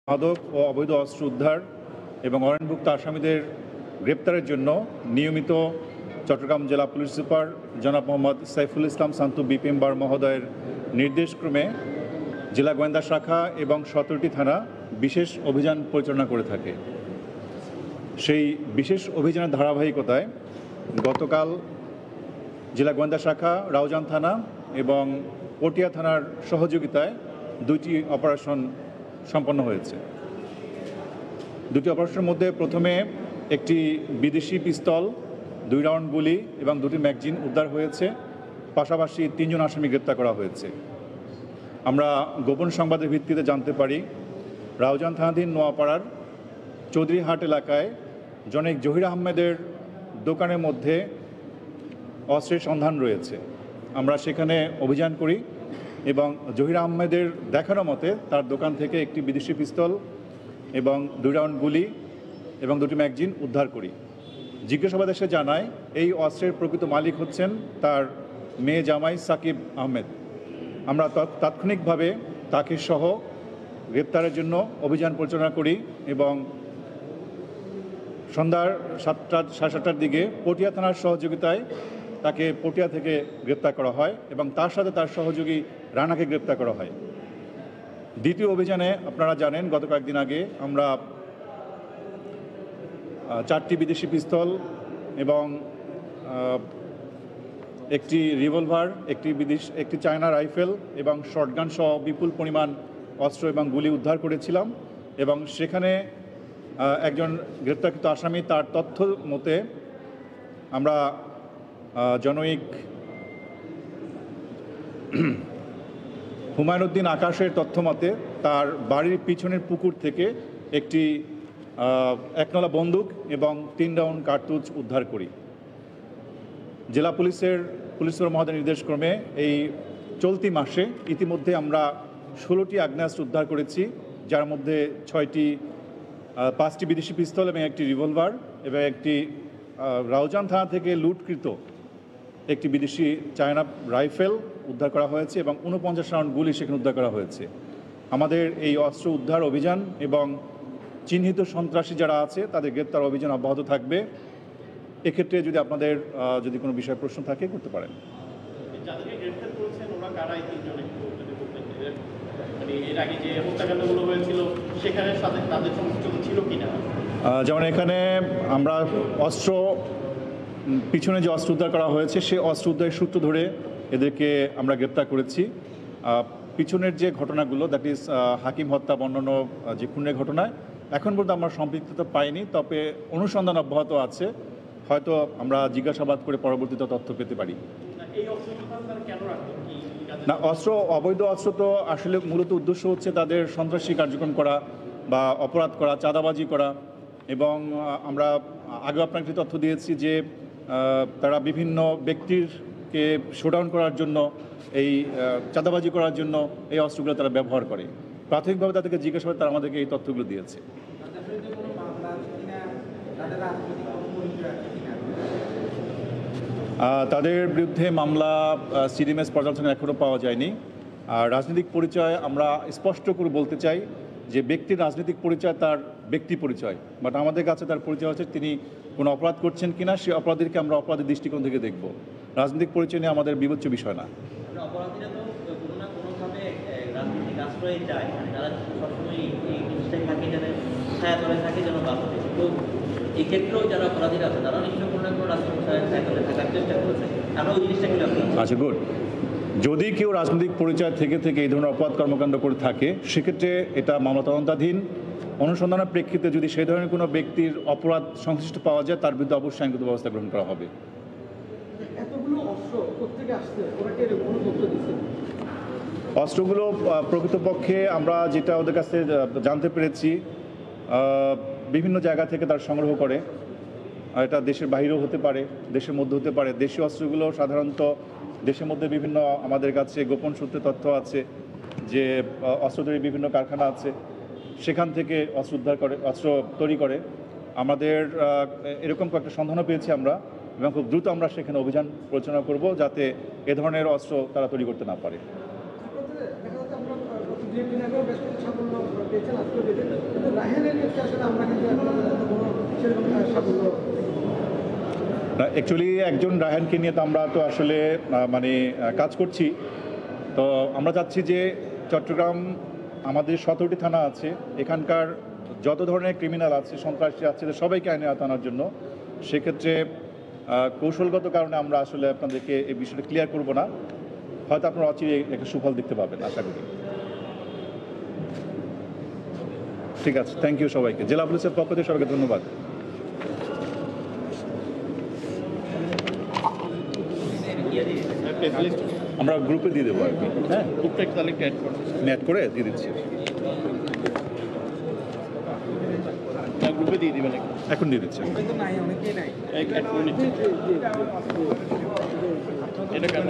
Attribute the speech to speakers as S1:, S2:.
S1: মাদক ও অবৈধ অস্ত্র উদ্ধার এবং অরণ্যভুক্ত আসামিদের গ্রেপ্তারের জন্য নিয়মিত চট্টগ্রাম জেলা পুলিশ সুপার জনাব মোহাম্মদ সাইফুল ইসলাম শান্তু বিপিএম মহোদয়ের নির্দেশক্রমে জেলা গোয়েন্দা শাখা এবং 17টি থানা বিশেষ অভিযান পরিচালনা করে থাকে। সেই বিশেষ অভিযানের ধারাবাহিকতায় গতকাল জেলা গোয়েন্দা শাখা রাউজান থানা এবং পটিয়া থানার সহযোগিতায় 2টি অপারেশন সম্পন্ন হয়েছে। 2টি অপারেশনের মধ্যে প্রথমে একটি বিদেশি পিস্তল, 2 রাউন্ড গুলি এবং 2টি ম্যাগজিন উদ্ধার হয়েছে। পাশাপাশি 3 জন আসামি গ্রেপ্তার করা হয়েছে। আমরা গোপন সংবাদের ভিত্তিতে জানতে পারি রাউজান থানাধীন নোয়াপাড়ার চৌধুরীহাট এলাকায় জনৈক জহির আহমেদের দোকানের মধ্যে অস্ত্রের সন্ধান রয়েছে। আমরা সেখানে অভিযান করি এবং জহির আহমেদের দেখানো মতে তার দোকান থেকে একটি বিদেশি পিস্তল এবং 2 রাউন্ড গুলি এবং 2টি ম্যাগজিন উদ্ধার করি। জিজ্ঞাসাবাদে সে জানায় এই অস্ত্রের প্রকৃত মালিক হচ্ছেন তার মেয়ে জামাই সাকিব আহমেদ। আমরা তাৎক্ষণিকভাবে তাকে সহ গ্রেপ্তারের জন্য অভিযান পরিচালনা করি এবং সন্ধ্যার 7:30-7:30টার দিকে পটিয়া থানার সহযোগিতায় তাকে পটিয়া থেকে গ্রেপ্তার করা হয় এবং তার সাথে তার সহযোগী রানাকে গ্রেপ্তার করা হয়। দ্বিতীয় অভিযানে আপনারা জানেন গত কয়েকদিন আগে আমরা 4টি বিদেশি পিস্তল এবং একটি রিভলভার, একটি চায়না রাইফেল এবং শর্টগান সহ বিপুল পরিমাণ অস্ত্র এবং গুলি উদ্ধার করেছিলাম এবং সেখানে একজন গ্রেপ্তারকৃত আসামি তার তথ্য মতে আমরা জনৈক হুমায়ুন উদ্দিন আকাশের তথ্য মতে তার বাড়ির পিছনের পুকুর থেকে একটি 1 নলা বন্দুক এবং 3 রাউন্ড কার্তুজ উদ্ধার করি। জেলা পুলিশ সুপার মহোদয়ের নির্দেশক্রমে এই চলতি মাসে ইতিমধ্যে আমরা 16টি আগ্নেয়াস্ত্র উদ্ধার করেছি, যার মধ্যে 5টি বিদেশি পিস্তল এবং একটি রিভলভার এবং একটি রাউজান থানা থেকে লুটকৃত একটি বিদেশি চায়না রাইফেল উদ্ধার করা হয়েছে এবং 49 রাউন্ড গুলি সেখানে উদ্ধার করা হয়েছে। আমাদের এই অস্ত্র উদ্ধার অভিযান এবং চিহ্নিত সন্ত্রাসী যারা আছে তাদের গ্রেপ্তার অভিযান অব্যাহত থাকবে। এক্ষেত্রে যদি আপনাদের যদি কোনো বিষয়ে প্রশ্ন থাকে করতে পারেন। যেমন এখানে আমরা পিছনে যে অস্ত্র উদ্ধার করা হয়েছে সেই অস্ত্র উদ্ধারের সূত্র ধরে এদেরকে আমরা গ্রেপ্তার করেছি। পিছনের যে ঘটনাগুলো, দ্যাট ইজ হাকিম হত্যা বর্ণনা যে খুনের ঘটনায় এখন পর্যন্ত আমরা সম্পৃক্ততা পাইনি, তবে অনুসন্ধান অব্যাহত আছে। হয়তো আমরা জিজ্ঞাসাবাদ করে পরবর্তীতে তথ্য পেতে পারি। না, অবৈধ অস্ত্র তো আসলে মূলত উদ্দেশ্য হচ্ছে তাদের সন্ত্রাসী কার্যক্রম করা বা অপরাধ করা, চাঁদাবাজি করা। এবং আমরা আগে আপনাকে তথ্য দিয়েছি যে তারা বিভিন্ন ব্যক্তিরকে শোডাউন করার জন্য, এই চাঁদাবাজি করার জন্য এই অস্ত্রগুলো তারা ব্যবহার করে। প্রাথমিকভাবে তাদেরকে জিজ্ঞাসাবাদ তারা আমাদেরকে এই তথ্যগুলো দিয়েছে। তাদের বিরুদ্ধে মামলা সিডিএমএস পর্যালোচনা এখনও পাওয়া যায়নি। আর রাজনৈতিক পরিচয় আমরা স্পষ্ট করে বলতে চাই যে ব্যক্তির রাজনৈতিক পরিচয় তার ব্যক্তি পরিচয়, বাট আমাদের কাছে তার পরিচয় হচ্ছে তিনি কোনো অপরাধ করছেন কিনা, সেই অপরাধীকে আমরা অপরাধের দৃষ্টিকোণ থেকে দেখব। রাজনৈতিক পরিচয় নিয়ে আমাদের বিবেচ্য বিষয় না। আচ্ছা, গুড। যদি কেউ রাজনৈতিক পরিচয় থেকে এই ধরনের অপরাধ কর্মকাণ্ড করে থাকে, সেক্ষেত্রে এটা মামলা তদন্তাধীন। অনুসন্ধানের প্রেক্ষিতে যদি সেই ধরনের কোনো ব্যক্তির অপরাধ সংশ্লিষ্ট পাওয়া যায়, তার বিরুদ্ধে অবশ্যই আইনগত ব্যবস্থা গ্রহণ করা হবে। অস্ত্রগুলো প্রকৃতপক্ষে আমরা যেটা ওদের কাছে জানতে পেরেছি, বিভিন্ন জায়গা থেকে তার সংগ্রহ করে। এটা দেশের বাইরেও হতে পারে, দেশের মধ্যে হতে পারে। দেশীয় অস্ত্রগুলো সাধারণত দেশের মধ্যে বিভিন্ন, আমাদের কাছে গোপন সূত্রে তথ্য আছে যে অস্ত্র তৈরির বিভিন্ন কারখানা আছে, সেখান থেকে অস্ত্র তৈরি করে। আমাদের এরকম কয়েকটা সন্ধানও পেয়েছি আমরা এবং খুব দ্রুত আমরা সেখানে অভিযান পরিচালনা করব যাতে এ ধরনের অস্ত্র তারা তৈরি করতে না পারে।
S2: দুই-একদিন আগেও বেশ কিছু সাফল্য পেয়েছেন, আজকেও পেয়েছেন, কিন্তু রায়হানের ক্ষেত্রে আসলে আমরা কিন্তু এখনো পর্যন্ত কোনো সেরকম সাফল্য।
S1: অ্যাকচুয়ালি একজন রায়হানকে নিয়ে তো আমরা তো আসলে কাজ করছি। তো আমরা চাচ্ছি যে চট্টগ্রাম আমাদের 17টি থানা আছে, এখানকার যত ধরনের ক্রিমিনাল আছে, সন্ত্রাসী আছে, সবাইকে আইনে আওতায় আনার জন্য। সেক্ষেত্রে কৌশলগত কারণে আমরা আসলে আপনাদেরকে এই বিষয়টা ক্লিয়ার করব না, হয়তো আপনারা অচিরে একটা সুফল দেখতে পাবেন আশা করি। ঠিক আছে, থ্যাংক ইউ সবাইকে। জেলা পুলিশের পক্ষ থেকে সবাইকে ধন্যবাদ। আমরা গ্রুপে দিয়ে দেবো আর কি। হ্যাঁ,
S3: গ্রুপটা তাহলে
S1: অ্যাড করে দিয়ে দিচ্ছি।
S3: গ্রুপে দিয়ে দিবেন
S1: এখন দিয়ে দিচ্ছি।
S2: নাই, অনেকেই নাই।
S3: এক মিনিট এটা কেন